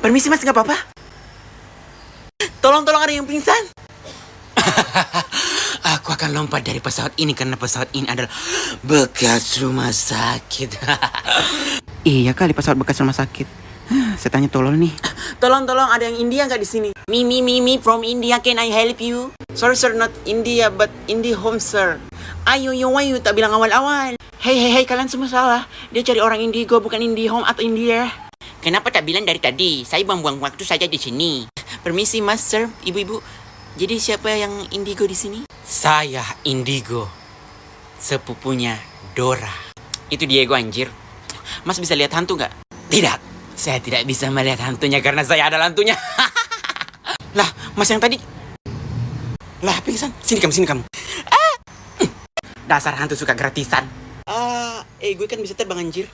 Permisi mas, nggak apa-apa? Tolong ada yang pingsan. Aku akan lompat dari pesawat ini karena pesawat ini adalah bekas rumah sakit. Iya kali pesawat bekas rumah sakit. Saya tanya tolong nih. Tolong, ada yang India nggak di sini? Me from India, can I help you? Sorry sir, not India but Indie Home sir. Ayo, tak bilang awal-awal. Hey, kalian semua salah. Dia cari orang Indigo, bukan Indie Home atau India. Kenapa tak bilang dari tadi? Saya buang-buang waktu saja di sini. Permisi mas, sir, ibu-ibu. Jadi siapa yang Indigo di sini? Saya Indigo, sepupunya Dora. Itu Diego anjir. Mas bisa lihat hantu nggak? Tidak, saya tidak bisa melihat hantunya karena saya adalah hantunya. Lah, mas yang tadi. Lah, pingsan. Sini kamu. Dasar hantu suka gratisan. Gue kan bisa terbang anjir.